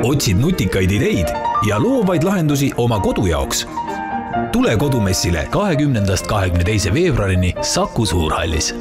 Otsid nutikaid ideid ja loovaid lahendusi oma kodu jaoks? Tule kodumessile 20.–22. veebruarini Saku Suurhallis.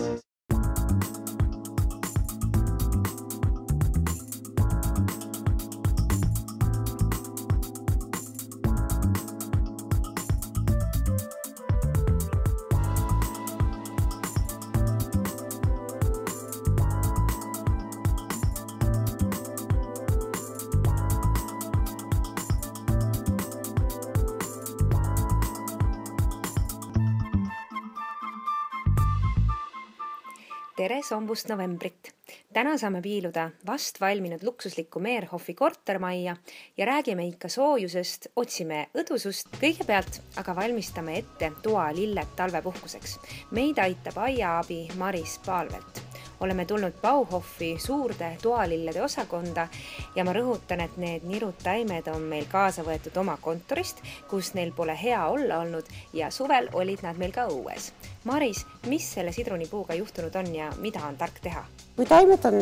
Tere sombust novembrit! Täna saame piiluda vast valminud luksuslikku Meerhoffi kortermajja ja räägime ikka soojusest, otsime õdusust. Kõigepealt aga valmistame ette toalilled talvepuhkuseks. Meid aitab aiaabi Maris Paalvelt. Oleme tulnud Bauhofi suurde toalillede osakonda ja ma rõhutan, et need nirud taimed on meil kaasa võetud oma kontorist, kus neil pole hea olla olnud ja suvel olid nad meil ka õues. Maris, mis selle sidrunipuuga juhtunud on ja mida on tark teha? Kui taimed on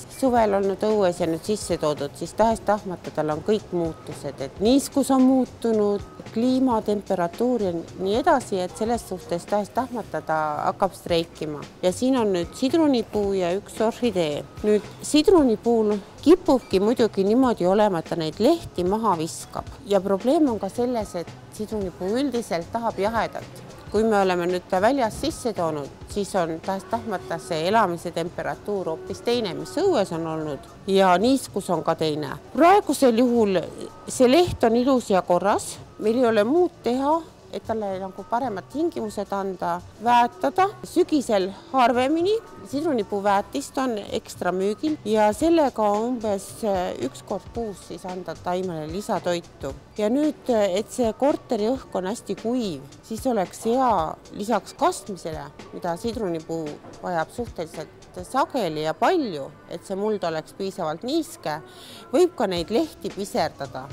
suvel olnud õues ja nüüd sisse toodud, siis tahes-tahmata tal on kõik muutused, et niiskus on muutunud, kliima, temperatuur ja nii edasi, et selles suhtes tahes-tahmata ta hakkab streikima. Ja siin on nüüd sidrunipuu ja üks orhidee. Nüüd sidrunipuul kipubki muidugi niimoodi olema, et ta neid lehti maha viskab. Ja probleem on ka selles, et sidrunipuu üldiselt tahab jahedat. Kui me oleme nüüd ta väljas sisse toonud, siis on tahes-tahmata see elamise temperatuur hoopis teine, mis õues on olnud ja niiskus on ka teine. Praegusel juhul see leht on ilus ja korras, meil ei ole muud teha, et talle nagu paremad tingimused anda, väetada. Sügisel harvemini, sidrunipuu väetist on ekstra müügil ja sellega umbes üks kord kuus siis anda taimele lisatoitu. Ja nüüd, et see korteri õhk on hästi kuiv, siis oleks hea lisaks kastmisele, mida sidrunipuu vajab suhteliselt sageli ja palju, et see muld oleks piisavalt niiske, võib ka neid lehti piserdada.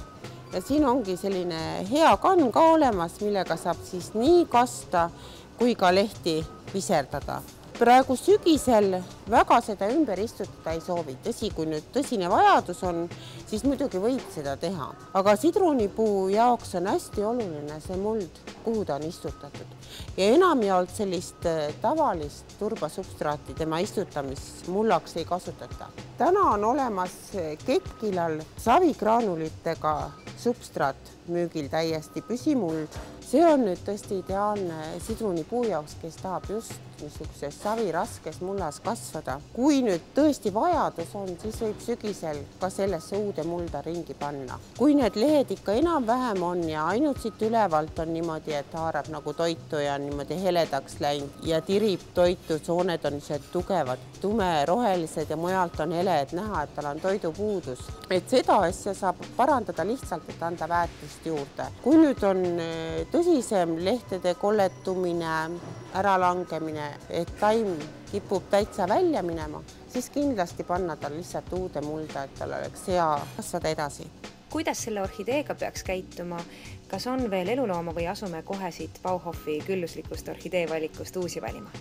Ja siin ongi selline hea kann ka olemas, millega saab siis nii kasta kui ka lehti piserdada. Praegu sügisel väga seda ümber istutada ei soovi. Tõsi, kui nüüd tõsine vajadus on, siis muidugi võib seda teha. Aga sidrunipuu jaoks on hästi oluline see muld, kuhu ta on istutatud. Ja enamjaolt sellist tavalist turbasubstraati tema istutamismullaks ei kasutata. Täna on olemas Ketkilal savigraanulitega substraat müügil täiesti püsimuld. See on nüüd tõesti ideaalne sidrunipuu jaoks, kes tahab just niisuguses saviraskes mullas kasvada. Kui nüüd tõesti vajadus on, siis võib sügisel ka sellesse uude mulda ringi panna. Kui need lehed ikka enam-vähem on ja ainult siit ülevalt on niimoodi, et haarab nagu toitu ja on niimoodi heledaks läinud ja tirib toitu, sooned on tugevad, tumerohelised ja mujalt on hele, et näha, et tal on toidupuudus. Et seda asja saab parandada lihtsalt, et anda väetist juurde. Kui nüüd on tõsisem lehtede kolletumine, äralangemine, et taim kipub täitsa välja minema, siis kindlasti panna tal lihtsalt uude mulda, et tal oleks hea kasvada edasi. Kuidas selle orhideega peaks käituma? Kas on veel elulooma või asume kohe siit Bauhofi külluslikust orhidee valikust uusi valima?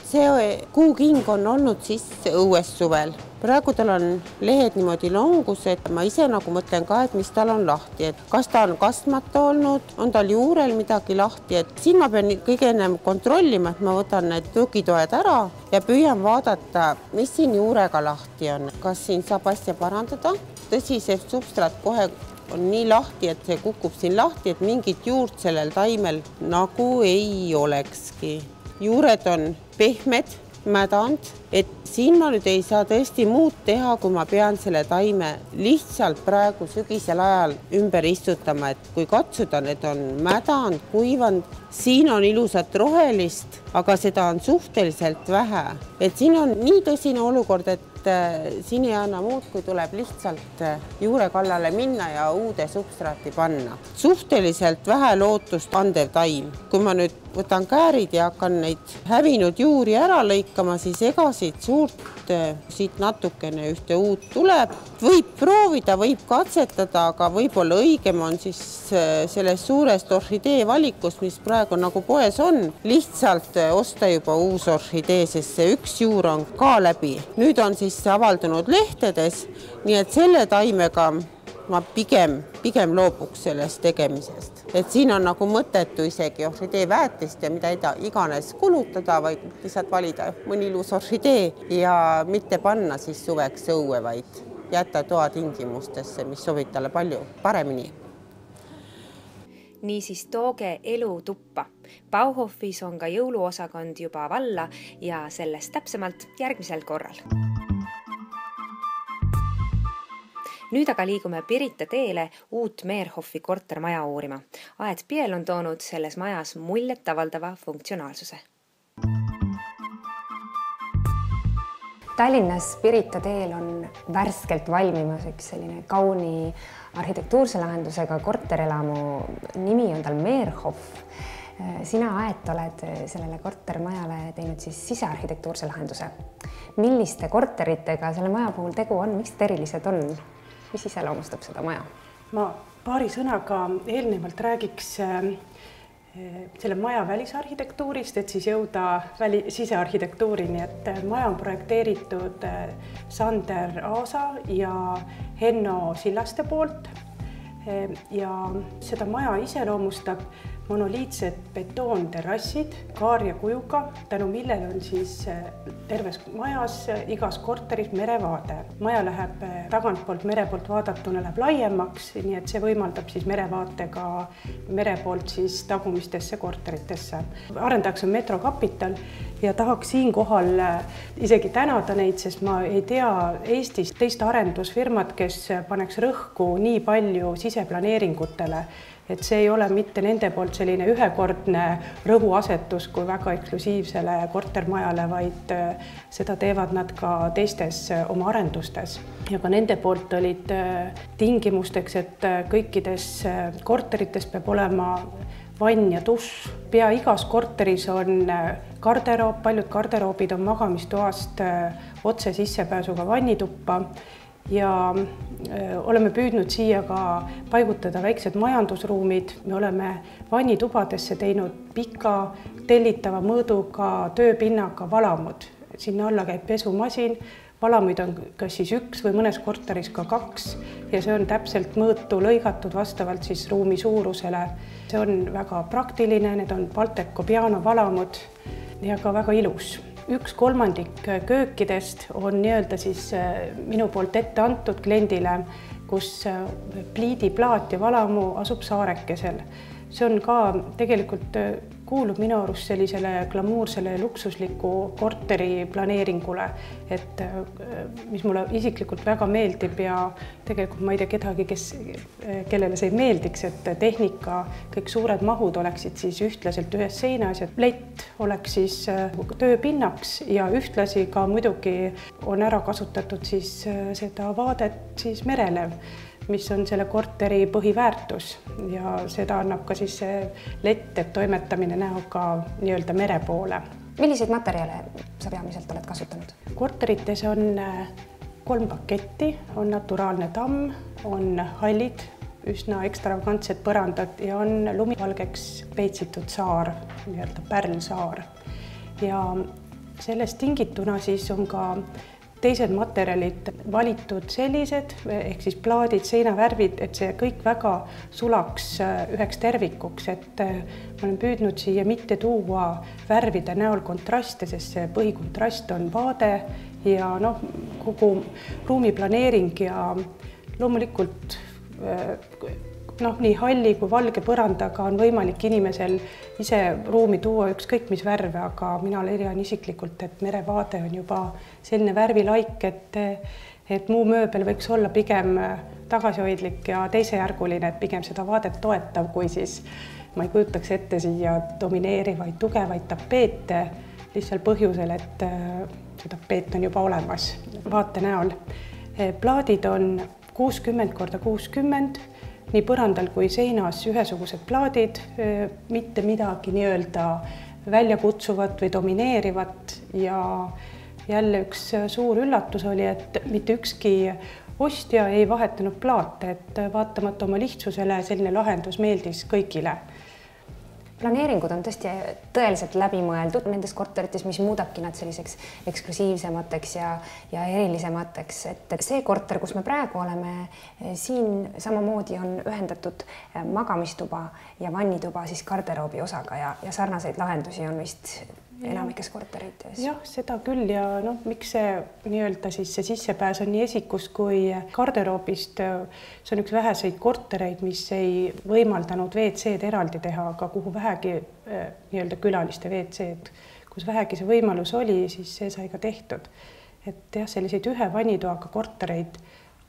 See kuuking on olnud siis õues suvel. Praegu tal on lehed niimoodi longused. Ma ise nagu mõtlen ka, et mis tal on lahti. Et kas ta on kastmata olnud, on tal juurel midagi lahti. Et siin ma pean kõige ennem kontrollima, et ma võtan need tukitoed ära ja püüan vaadata, mis siin juurega lahti on. Kas siin saab asja parandada? Tõsi, see substraat kohe on nii lahti, et see kukub siin lahti, et mingit juurt sellel taimel nagu ei olekski. Juured on pehmed, mädand, et siin ma nüüd ei saa tõesti muud teha, kui ma pean selle taime lihtsalt praegu sügisel ajal ümber istutama, et kui katsuda, need on mädand, kuivand, siin on ilusat rohelist, aga seda on suhteliselt vähe. Et siin on nii tõsine olukord, et siin ei anna muud, kui tuleb lihtsalt juure kallale minna ja uude substraati panna. Suhteliselt vähe lootust andev taim. Kui ma nüüd võtan käärid ja hakkan neid hävinud juuri ära lõikama, siis ega siit suurt siit natukene ühte uut tuleb. Võib proovida, võib katsetada, aga võib-olla õigem on siis sellest suurest orhidee valikust, mis praegu nagu poes on, lihtsalt osta juba uus orhidee, sest see üks juur on ka läbi. Nüüd on siis avaldunud lehtedes, nii et selle taimega ma pigem loobuks sellest tegemisest. Et siin on nagu mõttetu isegi orhidee väetist ja mida iganes kulutada, vaid lihtsalt valida mõni ilus orhidee ja mitte panna siis suveks õue, vaid jätta toa tingimustesse, mis sobib talle palju paremini. Niisiis tooge elu tuppa. Bauhofis on ka jõuluosakond juba valla ja sellest täpsemalt järgmisel korral. Nüüd aga liigume Pirita teele uut Meerhoffi kortermaja uurima. Aet Piel on toonud selles majas muljet avaldava funktsionaalsuse. Tallinnas Pirita teel on värskelt valmimas üks selline kauni arhitektuurse lahendusega korterelamu. Nimi on tal Meerhoff. Sina, Aet, oled sellele kortermajale teinud siis sisearhitektuurse lahenduse. Milliste korteritega selle maja puhul tegu on? Miks erilised on? Mis iseloomustab seda maja? Ma paari sõnaga eelnevalt räägiks selle maja välisarhitektuurist, et siis jõuda sisearhitektuurini, et maja on projekteeritud Sander Aasa ja Henno Sillaste poolt ja seda maja iseloomustab monoliitsed betoonterrassid kaarja kujuga, tänu millel on siis terves majas igas korteris merevaade. Maja läheb tagantpoolt mere poolt vaadatuna läheb laiemaks, nii et see võimaldab siis merevaatega mere poolt siis tagumistesse korteritesse. Arendajaks on Metro Capital ja tahaks siinkohal isegi tänada neid, sest ma ei tea Eestis teist arendusfirmat, kes paneks rõhku nii palju siseplaneeringutele, et see ei ole mitte nende poolt selline ühekordne rõhuasetus kui väga eksklusiivsele kortermajale, vaid seda teevad nad ka teistes oma arendustes. Ja ka nende poolt olid tingimusteks, et kõikides korterites peab olema vann ja dušš. Pea igas korteris on garderoob, paljud garderoobid on magamistoast otse sissepääsuga vannituppa. Ja oleme püüdnud siia ka paigutada väiksed majandusruumid. Me oleme vannitubadesse teinud pika tellitava mõõduga tööpinnaga valamud. Sinna alla käib pesumasin. Valamuid on kas siis üks või mõnes korteris ka 2 ja see on täpselt mõõtu lõigatud vastavalt siis ruumi suurusele. See on väga praktiline, need on Balteco piano valamud ja ka väga ilus. 1/3 köökidest on nii-öelda siis minu poolt ette antud kliendile, kus pliidiplaat ja valamu asub saarekesel. See on ka tegelikult kuulub minu arust sellisele glamuursele luksusliku korteri planeeringule, et mis mulle isiklikult väga meeldib ja tegelikult ma ei tea kedagi, kellele see ei meeldiks, et tehnika, kõik suured mahud oleksid siis ühtlaselt ühes seinas ja lett oleks siis tööpinnaks ja ühtlasi ka muidugi on ära kasutatud siis seda vaadet siis merele, mis on selle korteri põhiväärtus ja seda annab ka siis see lett, et toimetamine näoga nii-öelda mere poole. Milliseid materjale sa peamiselt oled kasutanud? Korterites on 3 paketti, on naturaalne tamm, on hallid, üsna ekstravagantsed põrandad ja on lumivalgeks peitsitud saar, nii-öelda pärlsaar. Ja sellest tingituna siis on ka teised materjalid valitud sellised, ehk siis plaadid, seinavärvid, et see kõik väga sulaks üheks tervikuks, et ma olen püüdnud siia mitte tuua värvide näol kontraste, sest see põhikontrast on vaade ja kogu ruumiplaneering ja loomulikult nii halli kui valge põrandaga on võimalik inimesel ise ruumi tuua ükskõik mis värve, aga mina leian isiklikult, et merevaade on juba selline värvilaik, et muu mööbel võiks olla pigem tagasihoidlik ja teisejärguline, et pigem seda vaadet toetav, kui siis ma ei kujutaks ette siia domineerivaid, tugevaid tapeete lihtsalt põhjusel, et see tapeet on juba olemas vaate näol. Plaadid on 60x60, nii põrandal kui seinas ühesugused plaadid, mitte midagi nii-öelda väljakutsuvat või domineerivat ja jälle üks suur üllatus oli, et mitte ükski ostja ei vahetanud plaate, et vaatamata oma lihtsusele selline lahendus meeldis kõigile. planeeringud on tõesti tõeliselt läbimõeldud nendes korterites, mis muudabki nad selliseks eksklusiivsemateks ja erilisemateks. Et see korter, kus me praegu oleme, siin samamoodi on ühendatud magamistuba ja vannituba siis garderoobi osaga ja sarnaseid lahendusi on vist enamikes korterites. Jah, seda küll ja miks see nii-öelda siis see sissepääs on nii esikus kui garderoobist. See on üks väheseid kortereid, mis ei võimaldanud WC-d eraldi teha, aga kuhu vähegi nii-öelda külaliste WC-d, kus vähegi see võimalus oli, siis see sai ka tehtud. Et jah, selliseid ühe vannitoaga kortereid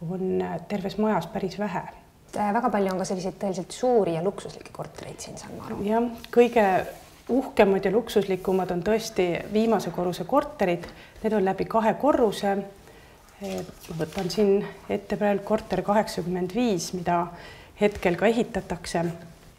on terves majas päris vähe. Väga palju on ka selliseid tõeliselt suuri ja luksuslikke kortereid siin, saan ma aru. Jah, kõige uhkemad ja luksuslikumad on tõesti viimase korruse korterid. Need on läbi 2 korruse. Ma võtan siin ette praegu korter 85, mida hetkel ka ehitatakse.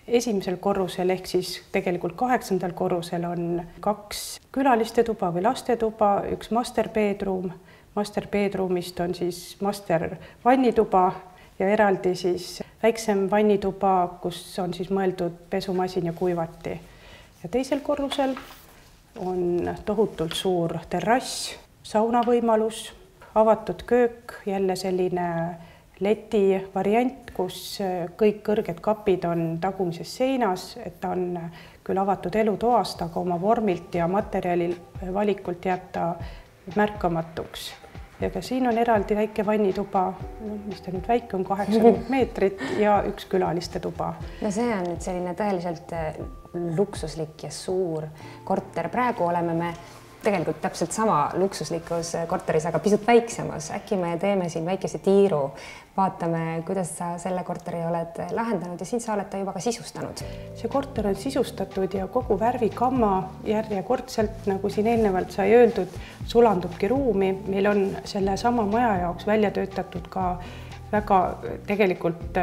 Esimesel korrusel ehk siis tegelikult 8. korrusel on 2 külaliste tuba või lastetuba, 1 master bedroom. Master bedroomist on siis master vannituba ja eraldi siis väiksem vannituba, kus on siis mõeldud pesumasin ja kuivati. Ja teisel korrusel on tohutult suur terrass, saunavõimalus, avatud köök, jälle selline leti variant, kus kõik kõrged kapid on tagumises seinas, et ta on küll avatud elutoast, aga oma vormilt ja materjalil valikult jääb ta märkamatuks. Ja ka siin on eraldi väike vannituba, mis ta nüüd väike on, 80 meetrit ja 1 külaliste tuba. No see on nüüd selline tõeliselt luksuslik ja suur korter. Praegu oleme me tegelikult täpselt sama luksuslikus korteris, aga pisut väiksemas. Äkki me teeme siin väikese tiiru, vaatame, kuidas sa selle korteri oled lahendanud ja siin sa oled ta juba ka sisustanud. See korter on sisustatud ja kogu värvikamma järjekordselt, nagu siin eelnevalt sai öeldud, sulandubki ruumi. Meil on selle sama maja jaoks välja töötatud ka väga tegelikult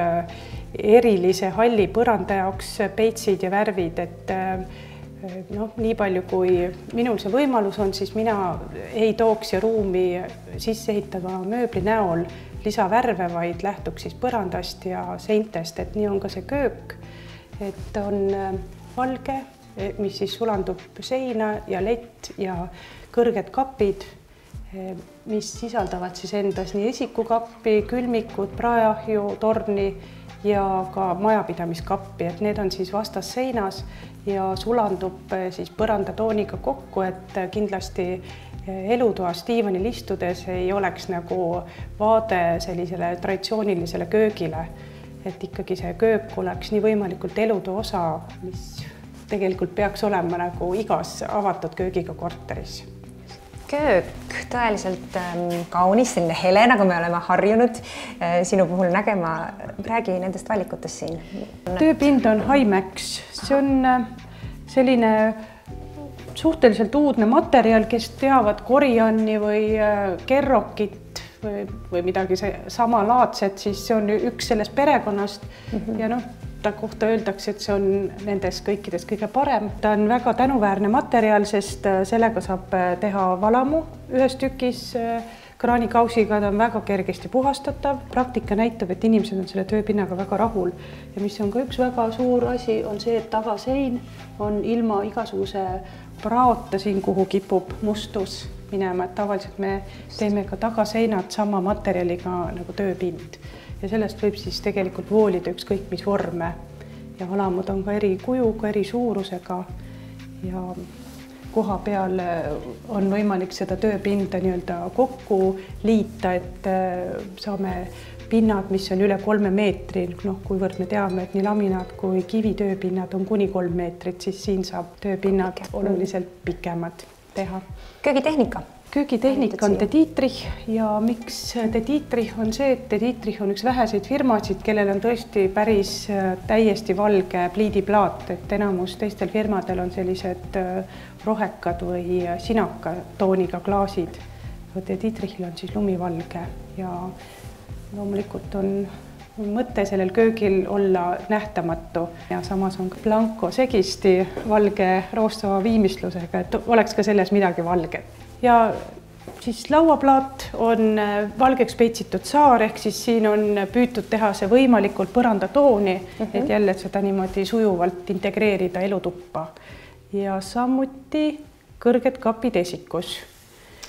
erilise halli põranda jaoks peitsid ja värvid, et nii palju kui minul see võimalus on, siis mina ei tooks ja ruumi sisse ehitava mööbli näol lisavärve, vaid lähtuks siis põrandast ja seintest, et nii on ka see köök, et on valge, mis siis sulandub seina ja lett ja kõrged kapid, mis sisaldavad siis endas nii esikukappi, külmikut, praeahju, torni ja ka majapidamiskappi, et need on siis vastas seinas ja sulandub siis põrandatooniga kokku, et kindlasti elutoas diivanil istudes ei oleks nagu vaade sellisele traditsioonilisele köögile, et ikkagi see köök oleks nii võimalikult elutöö osa, mis tegelikult peaks olema nagu igas avatud köögiga korteris. Köök tõeliselt kaunis, selline hele, nagu me oleme harjunud sinu puhul nägema. Räägi nendest valikutest siin. Tööpind on Himax. See on selline suhteliselt uudne materjal, kes teavad korianni või kerrokit või midagi samalaadset, siis see on üks sellest perekonnast ja ta kohta öeldakse, et see on nendes kõikides kõige parem. Ta on väga tänuväärne materjal, sest sellega saab teha valamu ühes tükis kraanikausiga, ta on väga kergesti puhastatav. Praktika näitab, et inimesed on selle tööpinnaga väga rahul. Ja mis on ka üks väga suur asi, on see, et tagasein on ilma igasuguse praota siin, kuhu kipub mustus minema. Et tavaliselt me teeme ka tagaseinad sama materjaliga nagu tööpind. Ja sellest võib siis tegelikult voolida ükskõik mis vorme ja valamud on ka eri kujuga, eri suurusega ja koha peal on võimalik seda tööpinda nii-öelda kokku liita, et saame pinnad, mis on üle 3 meetri, kuivõrd me teame, et nii laminaat kui kivitööpinnad on kuni 3 meetrit, siis siin saab tööpinnad oluliselt pikemad teha. Köögitehnika? Köögitehnika on De Dietrich ja miks De Dietrich on see, et De Dietrich on üks väheseid firmasid, kellel on tõesti päris täiesti valge pliidiplaat, et enamus teistel firmadel on sellised rohekad või sinaka tooniga klaasid. De Dietrichil on siis lumivalge ja loomulikult on mõte sellel köögil olla nähtamatu ja samas on ka blanko segisti valge roostava viimistlusega, et oleks ka selles midagi valget. Ja siis lauaplaat on valgeks peitsitud saar, ehk siis siin on püütud teha see võimalikult põrandatooni, et jälle seda niimoodi sujuvalt integreerida elutuppa. Ja samuti kõrged kapid esikus.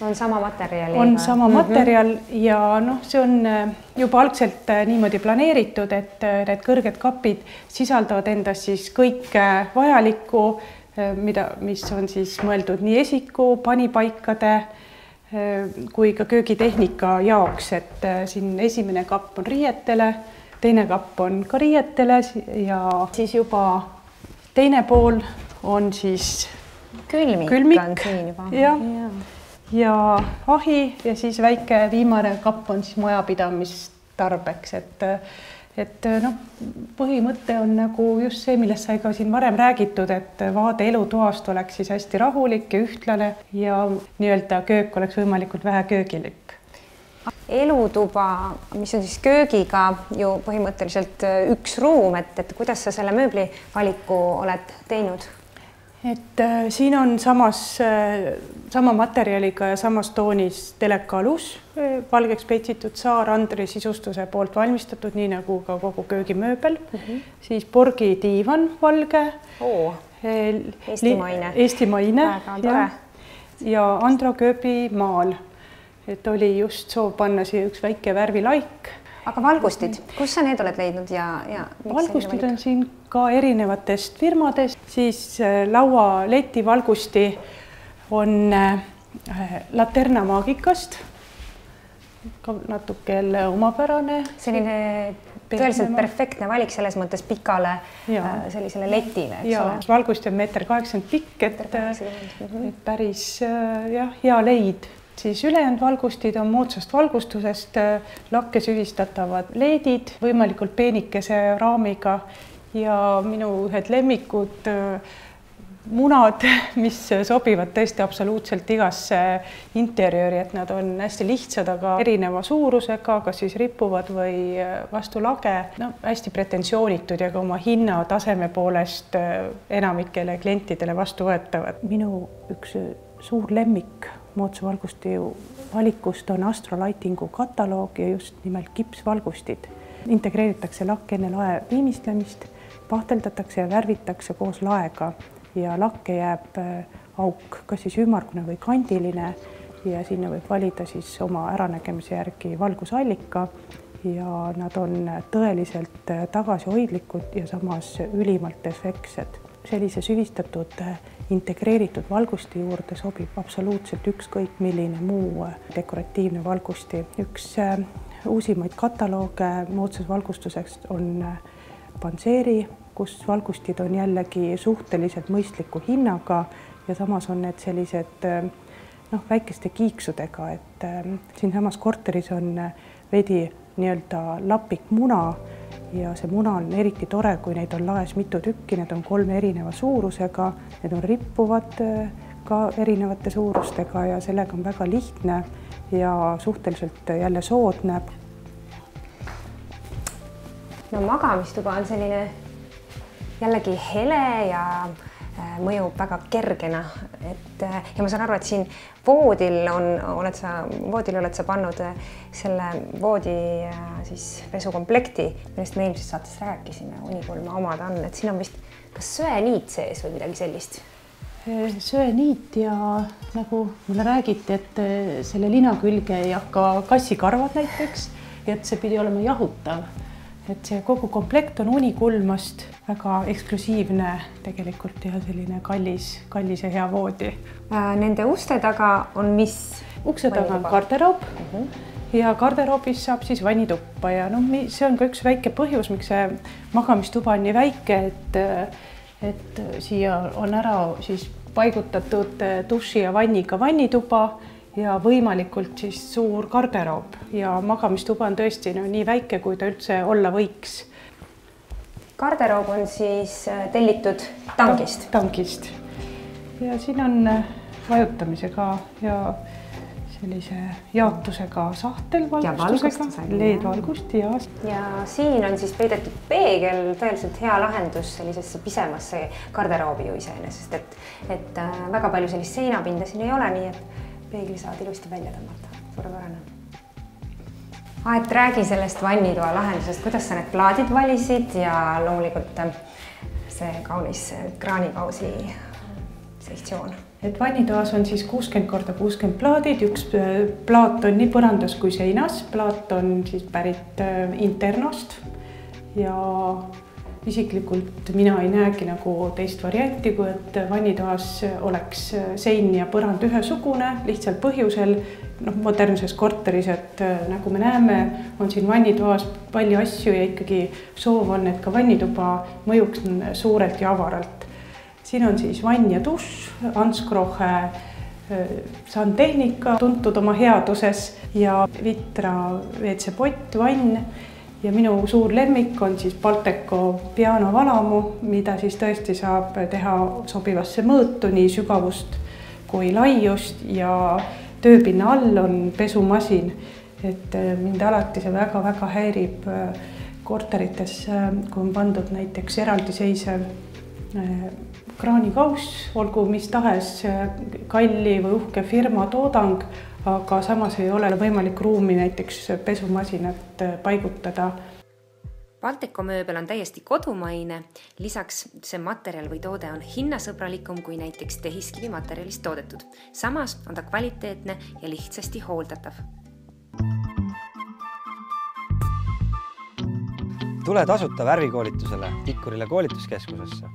On sama materjali? On sama materjal ja see on juba algselt niimoodi planeeritud, et need kõrged kapid sisaldavad endas siis kõik vajalikku, mis on siis mõeldud nii esiku, panipaikade kui ka köögitehnika jaoks, et siin esimene kapp on riietele, teine kapp on ka riietele ja siis juba teine pool on siis külmik on siin juba. Ja ahi ja siis väike viimane kapp on siis majapidamistarbeks, et põhimõte on nagu just see, millest sai ka siin varem räägitud, et vaade elutoast oleks siis hästi rahulik ja ühtlane ja nii-öelda köök oleks võimalikult vähe köögilik. Elutuba, mis on siis köögiga ju põhimõtteliselt üks ruum, et kuidas sa selle mööbli valiku oled teinud? Et siin on sama materjaliga ja samas toonis telekaalus, valgeks peitsitud saar Andri sisustuse poolt valmistatud, nii nagu ka kogu köögimööbel. Siis porgi diivan valge. Eestimaine. Ja Andro Kööbi maal. Et oli just soov panna siia üks väike värvilaik. Aga valgustid, kus sa need oled leidnud ja valgustid on siin ka erinevatest firmadest, siis laua leti valgusti on Laterna Magicast, ka natuke jälle omapärane. Selline tõeliselt perfektne valik selles mõttes pikale sellisele letile, eks ole? Valgusti on 1,80 m pikk, et päris hea leid. Siis ülejäänud valgustid on moodsast valgustusest, lakke süvistatavad leedid, võimalikult peenikese raamiga ja minu ühed lemmikud munad, mis sobivad tõesti absoluutselt igasse interjööri, et nad on hästi lihtsad, aga erineva suurusega, kas siis ripuvad või vastu lage, hästi pretensioonitud ja ka oma hinnataseme poolest enamikele klientidele vastuvõetavad. Minu üks suur lemmik moodsa valgusti valikust on Astrolightingu kataloog ja just nimelt kipsvalgustid. Integreeritakse lakk enne lae viimistlemist, pahteldatakse ja värvitakse koos laega ja lakke jääb auk, kas siis ümmargune või kandiline ja sinna võib valida siis oma äranägemise järgi valgusallika ja nad on tõeliselt tagasihoidlikud ja samas ülimalt efektsed. Sellise süvistatud integreeritud valgusti juurde sobib absoluutselt ükskõik milline muu dekoratiivne valgusti. Üks uusimaid katalooge moodsas valgustuseks on Panseri, kus valgustid on jällegi suhteliselt mõistliku hinnaga ja samas on need sellised väikeste kiiksudega, et siinsamas korteris on veidi nii-öelda lapik muna ja see muna on eriti tore, kui neid on laes mitu tükki, need on 3 erineva suurusega, need on rippuvad ka erinevate suurustega ja sellega on väga lihtne ja suhteliselt jälle soodne. No magamistuba on selline jällegi hele ja mõjub väga kergena, ja ma saan aru, et siin voodil oled sa pannud selle voodi siis pesukomplekti, millest me eelmises saates rääkisime, Unikulma omad on, et siin on vist kas söeniit sees või midagi sellist? Söeniit ja nagu mulle räägiti, et selle lina külge ei hakka kassikarvad näiteks, et see pidi olema jahutav. Et see kogu komplekt on Unikulmast väga eksklusiivne tegelikult ja selline kallis ja hea voodi. Nende uste taga on mis? Ukse taga on garderoob ja garderoobis saab siis vannituppa ja see on ka üks väike põhjus, miks see magamistuba on nii väike, et siia on ära siis paigutatud duši ja vanniga vannituba ja võimalikult siis suur garderoob ja magamistuba on tõesti nii väike, kui ta üldse olla võiks. Garderoob on siis tellitud tankist? Tankist. Ja siin on vajutamisega ja sellise jaotusega sahtelvalgustusega, LED-valgusti ja siin on siis peidetud peegel, tõeliselt hea lahendus sellisesse pisemasse garderoobi ju iseenesest, et väga palju sellist seinapinda siin ei ole, nii et peegli saad ilusti välja tõmmata, suurepärane. Et räägi sellest vannitoa lahendusest, kuidas sa need plaadid valisid ja loomulikult see kaunis kraanikausi sektsioon. Et vannitoas on siis 60x60 plaadid, üks plaat on nii põrandas kui seinas, plaat on siis pärit Internost ja isiklikult mina ei näegi nagu teist varianti, kui et vannitoas oleks sein ja põrand ühesugune, lihtsalt põhjusel modernses korteris, et nagu me näeme, on siin vannitoas palju asju ja ikkagi soov on, et ka vannituba mõjuks suurelt ja avaralt. Siin on siis vann ja dušš, Ansgrohe sandtehnika, tuntud oma headuses ja Vitra WC-pott, vann ja minu suur lemmik on siis Balteco pianovalamu, mida siis tõesti saab teha sobivasse mõõtu, nii sügavust kui laiust ja tööpinna all on pesumasin, et mind alati see väga-väga häirib korterites, kui on pandud näiteks eraldiseisev kraanikauss, olgu mis tahes kalli või uhke firma toodang, aga samas ei ole võimalik ruumi näiteks pesumasinat paigutada. Balteco mööbel on täiesti kodumaine, lisaks see materjal või toode on hinnasõbralikum kui näiteks tehiskivi materjalist toodetud. Samas on ta kvaliteetne ja lihtsasti hooldatav. Tule tasuta värvikoolitusele Tikkurile koolituskeskusesse.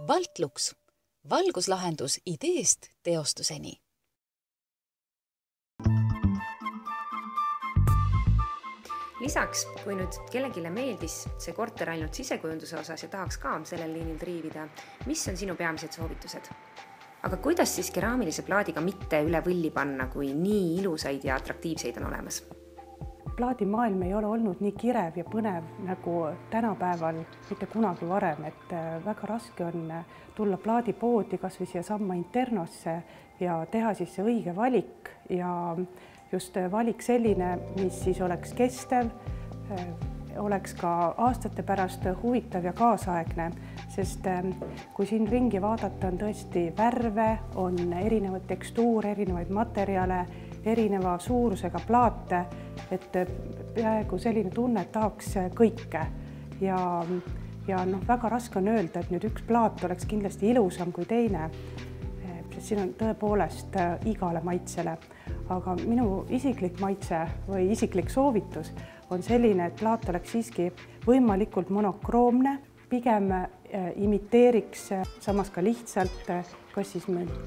Valtlux. Valguslahendus ideest teostuseni. Lisaks, kui nüüd kellegile meeldis see korter ainult sisekujunduse osas ja tahaks ka sellel liinil triivida, mis on sinu peamised soovitused? Aga kuidas siis keraamilise plaadiga mitte üle võlli panna, kui nii ilusaid ja atraktiivseid on olemas? Plaadimaailm ei ole olnud nii kirev ja põnev nagu tänapäeval mitte kunagi varem, et väga raske on tulla plaadipoodi kas või siia samma Internosse ja teha siis see õige valik ja just valik selline, mis siis oleks kestev, oleks ka aastate pärast huvitav ja kaasaegne, sest kui siin ringi vaadata, on tõesti värve, on erinevaid tekstuure, erinevaid materjale, erineva suurusega plaate, et peaaegu selline tunne, et tahaks kõike ja väga raske on öelda, et nüüd üks plaat oleks kindlasti ilusam kui teine, sest siin on tõepoolest igale maitsele, aga minu isiklik maitse või isiklik soovitus on selline, et plaat oleks siiski võimalikult monokroomne, pigem imiteeriks samas ka lihtsalt kas siis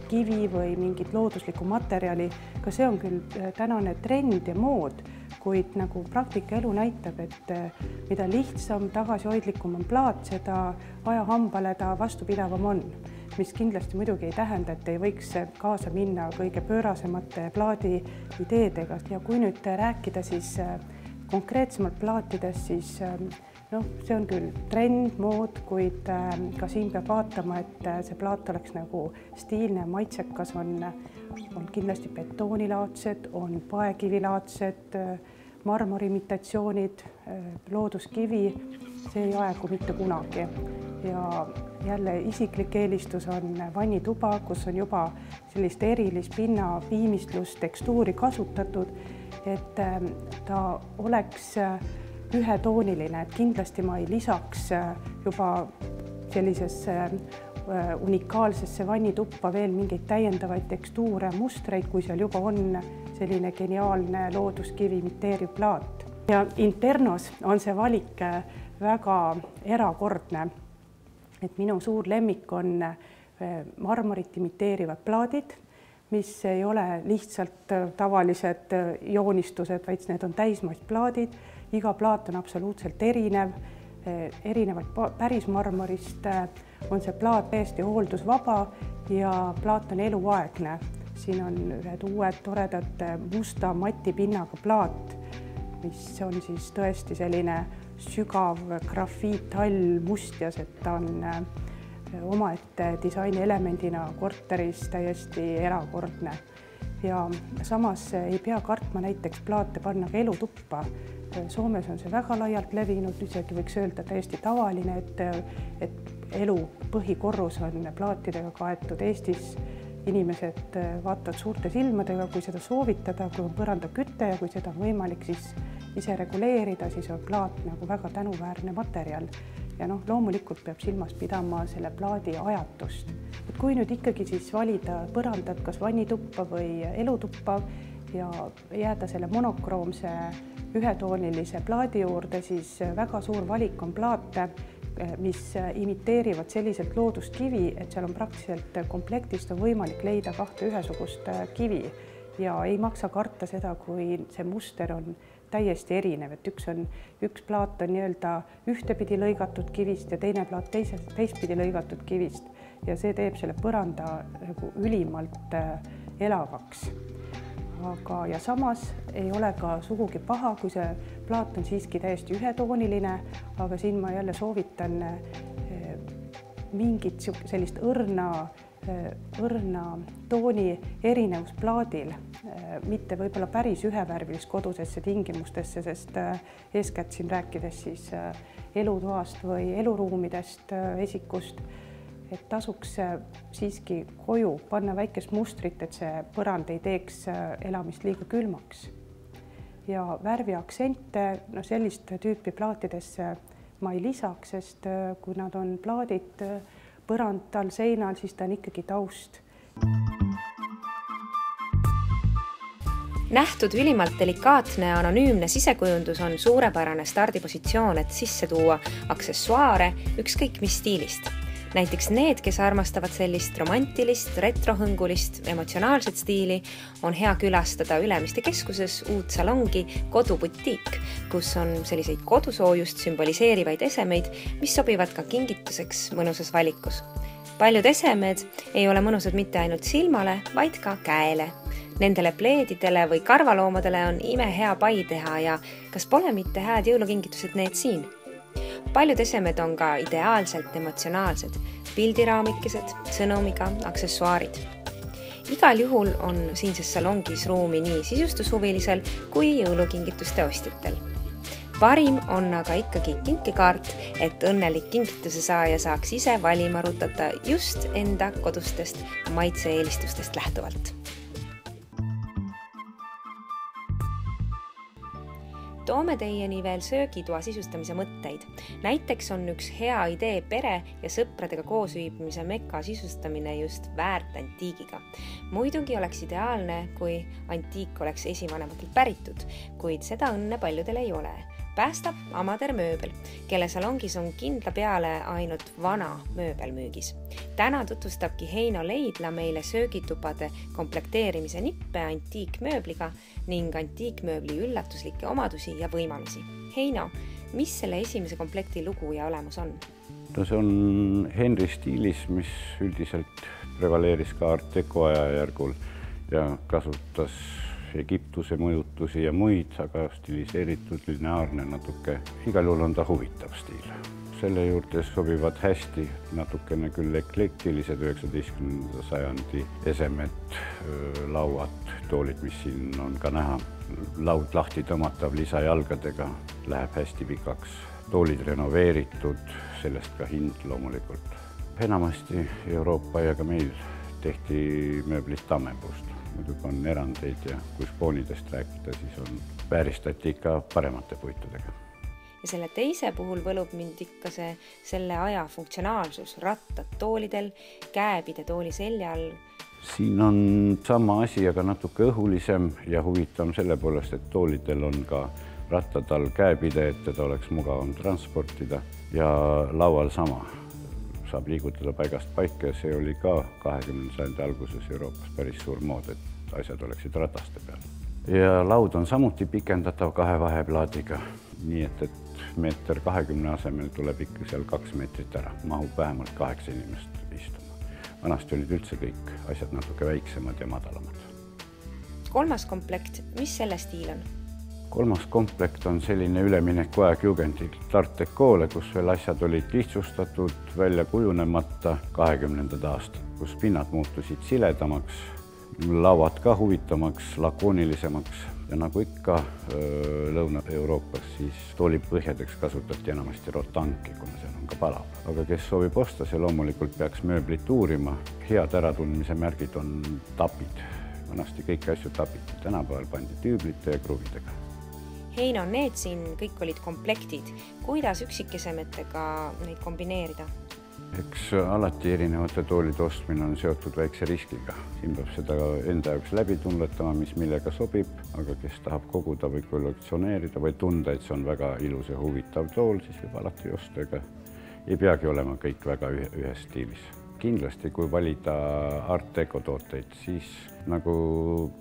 kivi või mingit looduslikku materjali, ka see on küll tänane trend ja mood, kuid nagu praktika elu näitab, et mida lihtsam, tagasihoidlikum on plaat, seda ajahambale ta vastupidavam on, mis kindlasti muidugi ei tähenda, et ei võiks kaasa minna kõige pöörasemate plaadi ideedega ja kui nüüd rääkida siis konkreetsemalt plaatidest, siis see on küll trend, mood, kuid ka siin peab vaatama, et see plaat oleks nagu stiilne, maitsekas, on kindlasti betoonilaadsed, on paekivilaadsed, marmorimitatsioonid, looduskivi, see ei aegu mitte kunagi. Ja jälle isiklik eelistus on vannituba, kus on juba sellist erilist pinna viimistlust, tekstuuri kasutatud, et ta oleks ühetooniline, et kindlasti ma ei lisaks juba sellisesse unikaalsesse vannituppa veel mingeid täiendavaid tekstuure, mustreid, kui seal juba on selline geniaalne looduskivi imiteeriv plaat. Ja Internos on see valik väga erakordne, et minu suur lemmik on marmorit imiteerivad plaadid, mis ei ole lihtsalt tavalised joonistused, vaid need on täismaist plaadid. Iga plaat on absoluutselt erinev, erinevalt pärismarmorist on see plaat täiesti hooldusvaba ja plaat on eluaegne. Siin on ühed uued toredad musta matipinnaga plaat, mis on siis tõesti selline sügav grafiithall mustjas, et ta on omaette disainielemendina korteris täiesti erakordne. Ja samas ei pea kartma näiteks plaate panna ka elutuppa. Soomes on see väga laialt levinud, isegi võiks öelda täiesti tavaline, et elu põhikorrus on plaatidega kaetud. Eestis inimesed vaatavad suurte silmadega, kui seda soovitada, kui on põrandaküte ja kui seda on võimalik siis ise reguleerida, siis on plaat nagu väga tänuväärne materjal. Ja loomulikult peab silmas pidama selle plaadi ajatust. Et kui nüüd ikkagi siis valida põrandad kas vannituppa või elutuppa ja jääda selle monokroomse ühetoonilise plaadi juurde, siis väga suur valik on plaate, mis imiteerivad selliselt looduskivi, et seal on praktiliselt komplektist on võimalik leida 2 ühesugust kivi ja ei maksa karta seda, kui see muster on täiesti erinev, et üks plaat on nii-öelda ühtepidi lõigatud kivist ja teine plaat teistpidi lõigatud kivist ja see teeb selle põranda nagu ülimalt elavaks. Ja samas ei ole ka sugugi paha, kui see plaat on siiski täiesti ühetooniline, aga siin ma jälle soovitan mingit sellist õrna tooni erinevus plaadil, mitte võib-olla päris ühevärvilist kodusesse tingimustesse, sest eeskätt siin rääkides siis elutoast või eluruumidest, esikust, et tasuks siiski koju panna väikest mustrit, et see põrand ei teeks elamist liiga külmaks. Ja värviaksente, sellist tüüpi plaatidesse ma ei lisaks, sest kui nad on plaadid põrandal seinal, siis ta on ikkagi taust. Nähtud ülimalt delikaatne anonüümne sisekujundus on suurepärane stardipositsioon, et sisse tuua aksessuaare ükskõik mis stiilist. Näiteks need, kes armastavad sellist romantilist, retrohõngulist, emotsionaalset stiili, on hea külastada Ülemiste keskuses uut salongi Kodubutiik, kus on selliseid kodusoojust sümboliseerivaid esemeid, mis sobivad ka kingituseks mõnusas valikus. Paljud esemed ei ole mõnusad mitte ainult silmale, vaid ka käele. Nendele pleedidele või karvaloomadele on hea pai teha ja kas pole mitte hääd jõulukingitused need siin? Paljud esemed on ka ideaalselt emotsionaalsed, pildiraamikesed, sõnumiga, aksessuaarid. Igal juhul on siinses salongis ruumi nii sisustushuvilisel kui jõulukingituste ostjatel. Parim on aga ikkagi kinkekaart, et õnnelik kingituse saaja saaks ise valima rutata just enda kodustest maitse-eelistustest lähtuvalt. Toome teieni veel söögitoa sisustamise mõtteid. Näiteks on üks hea idee pere ja sõpradega koosviibimise mekka sisustamine just väärt antiigiga. Muidugi oleks ideaalne, kui antiik oleks esivanematelt päritud, kuid seda õnne paljudel ei ole. Päästab Amader mööbel, kelle salongis on kindla peale ainult vana mööbel müügis. Täna tutvustabki Heino Leidla meile söögitupade komplekteerimise nippe antiikmööbliga ning antiikmööbli üllatuslikke omadusi ja võimalusi. Heino, mis selle esimese komplekti lugu ja olemus on? See on Henry stiilis, mis üldiselt prevaleeris ka Art Deco ajajärgul ja kasutas Egiptuse mõjutusi ja muid, aga stiliseeritud, lineaarne natuke. Igal juhul on ta huvitav stiil. Selle juurde sobivad hästi natukene küll eklektilised 19. sajandi esemed, lauad, toolid, mis siin on ka näha. Laud lahti tõmmatav lisajalgadega, läheb hästi pikaks. Toolid renoveeritud, sellest ka hind loomulikult. Enamasti Euroopa ja ka meil tehti mööblist tammepuust. Muidugi on erandeid ja kui spoonidest rääkida, siis on vääristati ikka paremate puitudega. Ja selle teise puhul võlub mind ikka selle aja funktsionaalsus, rattad toolidel, käepide tooli seljal. Siin on sama asi, aga natuke õhulisem ja huvitavam selle poolest, et toolidel on ka rattad all käepide, et teda oleks mugavam transportida ja laual sama. Saab liigutada paigast paika ja see oli ka 20. sajandi alguses Euroopas päris suur mood, et asjad oleksid rataste peal. Ja laud on samuti pikendatav 2 vaheplaadiga, nii et 1,20 m asemel tuleb ikka seal 2 meetrit ära, mahub vähemalt 8 inimest istuma. Vanasti olid üldse kõik asjad natuke väiksemad ja madalamad. Kolmas komplekt, mis selle stiil on? Kolmas komplekt on selline ülemineku aeg jugendilt Art Deco'le, kus veel asjad olid lihtsustatud, välja kujunemata 20. aastad, kus pinnad muutusid siledamaks, lauad ka huvitavamaks, lakoonilisemaks. ja nagu ikka Lõuna-Euroopas, siis toolipõhjadeks kasutati enamasti rotanki, kuna seal on ka palav. Aga kes soovib osta, see loomulikult peaks mööblit uurima. Head äratundmise märgid on tapid. Vanasti kõiki asju tapiti, tänapäeval pandi tüüblite ja kruvidega. Heino, need siin kõik olid komplektid. Kuidas üksikkesemetega neid kombineerida? Eks alati erinevate toolide ostmine on seotud väikse riskiga. Siin peab seda enda jaoks läbi tunletama, mis millega sobib, aga kes tahab koguda või kollektsioneerida või tunda, et see on väga ilus ja huvitav tool, siis võib alati osta, ega ei peagi olema kõik väga ühes stiilis. Kindlasti, kui valida Art Deco tooteid, siis nagu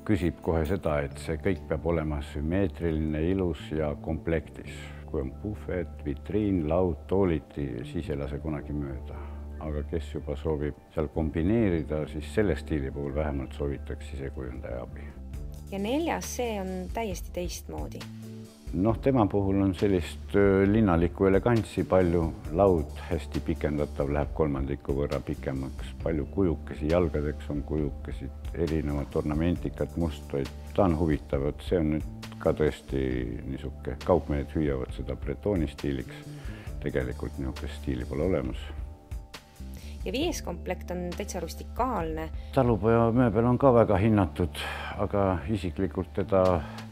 küsib kohe seda, et see kõik peab olema sümmeetriline, ilus ja komplektis. Kui on puhvet, vitriin, laud, toolid, siis ei lase kunagi mööda. Aga kes juba soovib seal kombineerida, siis selle stiili puhul vähemalt soovitaks sisekujundaja abi. Ja 4. see on täiesti teistmoodi. Tema puhul on sellist linnalikku elegantsi palju, laud hästi pikendatav, läheb 3 võrra pikemaks, palju kujukesi, jalgadeks on kujukesi, erinevad ornamentikat, mustreid, ta on huvitav, et see on nüüd ka tõesti niisuke, kaupmehed hüüavad seda bretooni stiiliks, tegelikult niisugust stiili pole olemas. Ja 5. komplekt on täitsa rustikaalne. Talupoja mööbel on ka väga hinnatud, aga isiklikult teda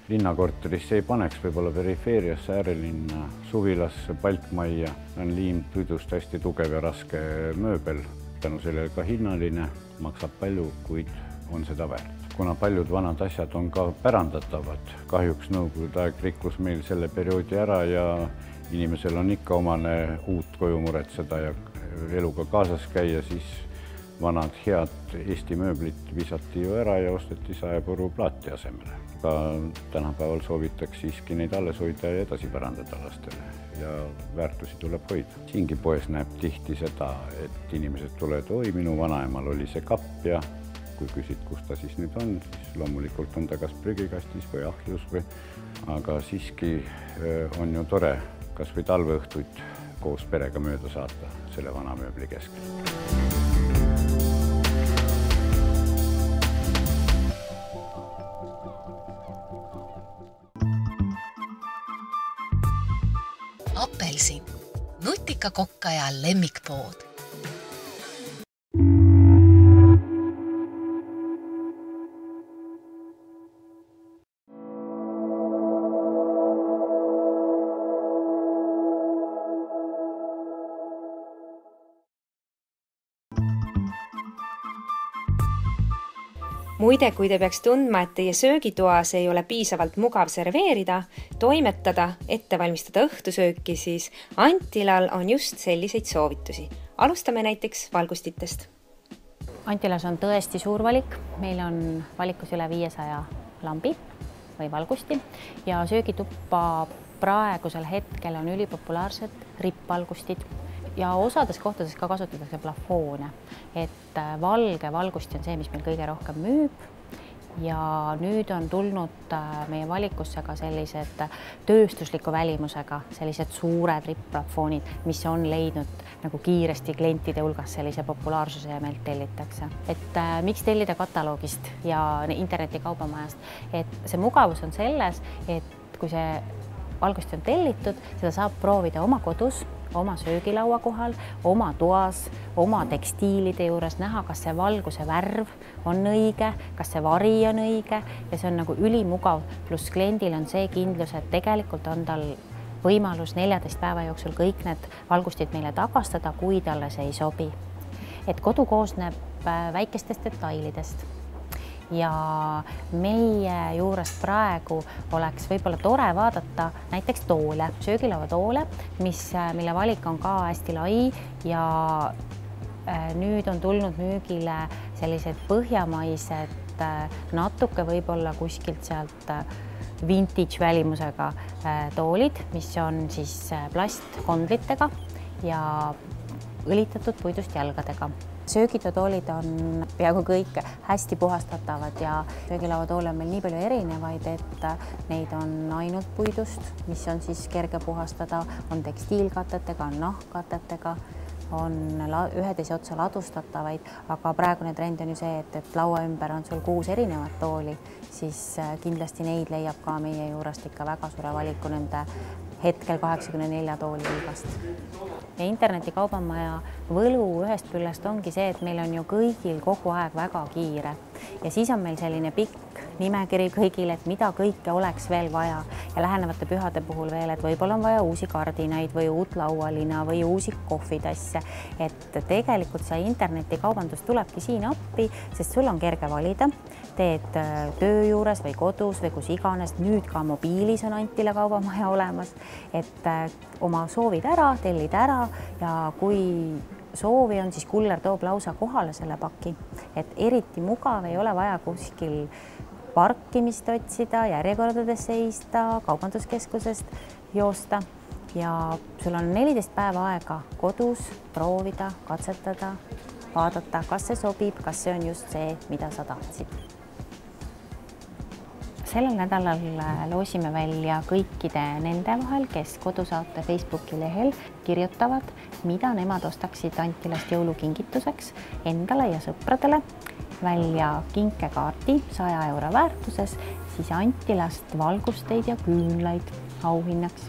linnakorterisse ei paneks, võib-olla perifeeriasse, äärelinna, suvilasse, palkmajja. On liimpuidust hästi tugev ja raske mööbel, tänu sellele ka hinnaline, maksab palju, kuid on seda väärt. Kuna paljud vanad asjad on ka pärandatavad, kahjuks nõukogude aeg rikkus meil selle perioodi ära ja inimesel on ikka omane uut koju muretseda ja eluga kaasas käia, siis vanad head Eesti mööblit visati ju ära ja osteti saepuru plaati asemele. Ka tänapäeval soovitaks siiski neid alles hoida ja edasi pärandada lastele ja väärtusi tuleb hoida. Siingi poes näeb tihti seda, et inimesed tulevad, oi, minu vanaemal oli see kapp ja kui küsid, kus ta siis nüüd on, siis loomulikult on ta kas prügikastis või ahjus aga siiski on ju tore kas või talveõhtuid koos perega mööda saata selle vana mööbli keskel. Apelsin, nutika kokkaja lemmikpood. Muide, kui te peaks tundma, et teie söögitoas ei ole piisavalt mugav serveerida, toimetada, ette valmistada õhtusööki, siis Antilal on just selliseid soovitusi. Alustame näiteks valgustitest. Antilas on tõesti suur valik. Meil on valikus üle 500 lambi või valgusti ja söögituppa praegusel hetkel on ülipopulaarsed rippvalgustid. Ja osades kohtades ka kasutatakse plafoone, et valge valgusti on see, mis meil kõige rohkem müüb. Ja nüüd on tulnud meie valikusse ka sellised tööstusliku välimusega, sellised suured rippplafoonid, mis on leidnud nagu kiiresti klientide hulgas sellise populaarsuse ja meilt tellitakse. Et miks tellida kataloogist ja internetikaubamajast? Et see mugavus on selles, et kui see valgusti on tellitud, seda saab proovida oma kodus, oma söögilaua kohal, oma toas, oma tekstiilide juures näha, kas see valguse värv on õige, kas see vari on õige ja see on nagu ülimugav, pluss kliendil on see kindlus, et tegelikult on tal võimalus 14 päeva jooksul kõik need valgustid meile tagastada, kui talle see ei sobi. Et kodu koosneb väikestest detailidest. Ja meie juurest praegu oleks võib-olla tore vaadata näiteks toole, söögilaua toole, mille valik on ka hästi lai ja nüüd on tulnud müügile sellised põhjamaised, natuke võib-olla kuskilt sealt vintage välimusega toolid, mis on siis plastkondlitega ja õlitatud puidust jalgadega. Söögitoolid on peaaegu kõik hästi puhastatavad ja söögilauatoole on meil nii palju erinevaid, et neid on ainult puidust, mis on siis kerge puhastada, on tekstiilkatetega, on nahkkatetega on üheteise otsa ladustatavaid, aga praegune trend on ju see, et laua ümber on sul 6 erinevat tooli, siis kindlasti neid leiab ka meie juurest ikka väga suure valiku nende hetkel 84 tooli hulgast. Ja internetikaubamaja võlu ühest küljest ongi see, et meil on ju kõigil kogu aeg väga kiire ja siis on meil selline pikk nimekiri kõigile, et mida kõike oleks veel vaja ja lähenevate pühade puhul veel, et võib-olla on vaja uusi kardinaid või uut laualina või uusi kohvitasse, et tegelikult see internetikaubandus tulebki siin appi, sest sul on kerge valida, teed töö juures või kodus või kus iganes, nüüd ka mobiilis on Antila kaubamaja olemas, et oma soovid ära, tellid ära ja kui soovi on, siis kuller toob lausa kohale selle paki, et eriti mugav ei ole vaja kuskil parkimist otsida, järjekordades seista, kaubanduskeskusest joosta ja sul on 14 päeva aega kodus proovida, katsetada, vaadata, kas see sobib, kas see on just see, mida sa tahtsid. Sellel nädalal loosime välja kõikide nende vahel, kes Kodusaate Facebooki lehel kirjutavad, mida nemad ostaksid Antilast jõulukingituseks endale ja sõpradele, välja kinkekaardi 100 € väärtuses, siis Antilast valgusteid ja küünlaid auhinnaks.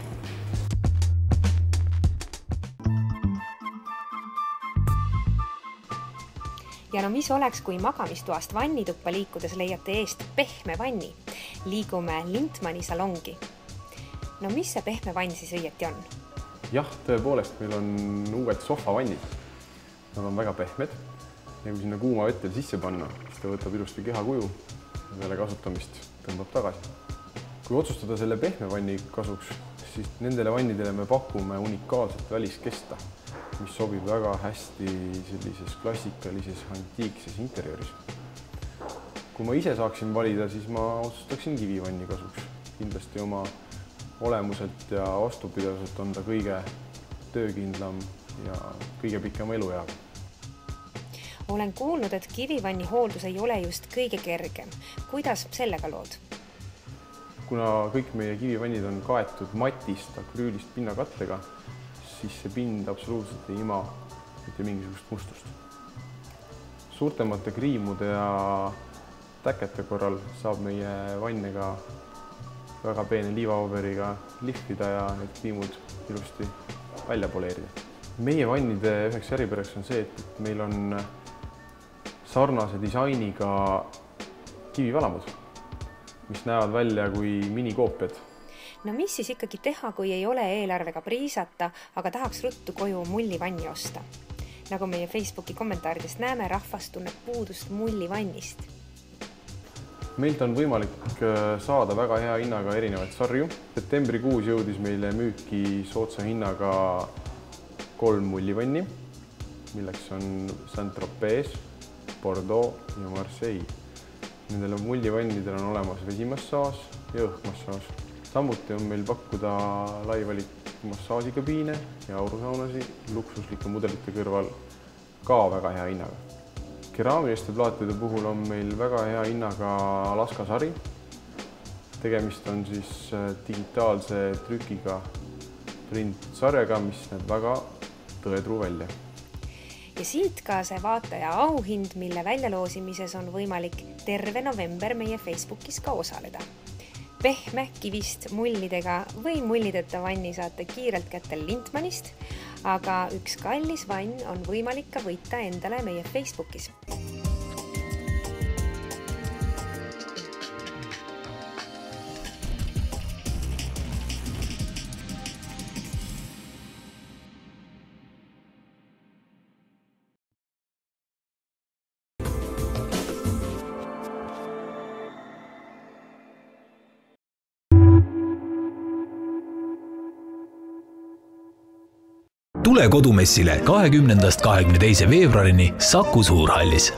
Ja no mis oleks, kui magamistoast vannituppa liikudes leiate eest pehme vanni? Liigume Lintmani salongi. No mis see pehme vann siis õieti on? Jah, tõepoolest, meil on uued sohvavannid. Nad on väga pehmed ja kui sinna kuuma vettel sisse panna, siis ta võtab ilusti kehakuju ja peale kasutamist tõmbab tagasi. Kui otsustada selle pehme vanni kasuks, siis nendele vannidele me pakume unikaalset väliskesta, mis sobib väga hästi sellises klassikalises antiikses interjööris. Kui ma ise saaksin valida, siis ma otsustaksin kivivanni kasuks. Kindlasti oma olemuselt ja vastupidavuselt on ta kõige töökindlam ja kõige pikema elueaga. Olen kuulnud, et kivivanni hooldus ei ole just kõige kergem. Kuidas sellega lood? Kuna kõik meie kivivannid on kaetud matist, akrüülist pinnakattega, siis see pind absoluutselt ei ima mitte mingisugust mustust. Suurtemate kriimude ja täkete korral saab meie vanne ka väga peene liivaoveriga lihvida ja need kriimud ilusti välja poleerida. Meie vannide üheks järipäraks on see, et meil on sarnase disainiga kivivalamud, mis näevad välja kui minikoopiad. No mis siis ikkagi teha, kui ei ole eelarvega priisata, aga tahaks ruttu koju mullivanni osta? Nagu meie Facebooki kommentaaridest näeme, rahvas tunneb puudust mullivannist. Meilt on võimalik saada väga hea hinnaga erinevaid sarju. Septembrikuus jõudis meile müüki soodsa hinnaga 3 mullivanni, milleks on Saint-Tropez, Bordeaux ja Marseille. Nendele mullivannidel on olemas vesimassaas ja õhkmassaas. Samuti on meil pakkuda lai valik massaažikabiine ja aurusaunasi luksusliku mudelite kõrval ka väga hea hinnaga. Keraamiliste plaatide puhul on meil väga hea hinnaga Alaska sari. Tegemist on siis digitaalse trükiga printsarjaga, mis näeb väga tõetruu välja. Ja siit ka see vaataja auhind, mille väljaloosimises on võimalik terve november meie Facebookis ka osaleda. Pehme kivist mullidega või mullideta vanni saate kiirelt kätte Lintmanist, aga üks kallis vann on võimalik ka võita endale meie Facebookis. Tule kodumessile 20. 22. veebruarini Saku Suurhallis.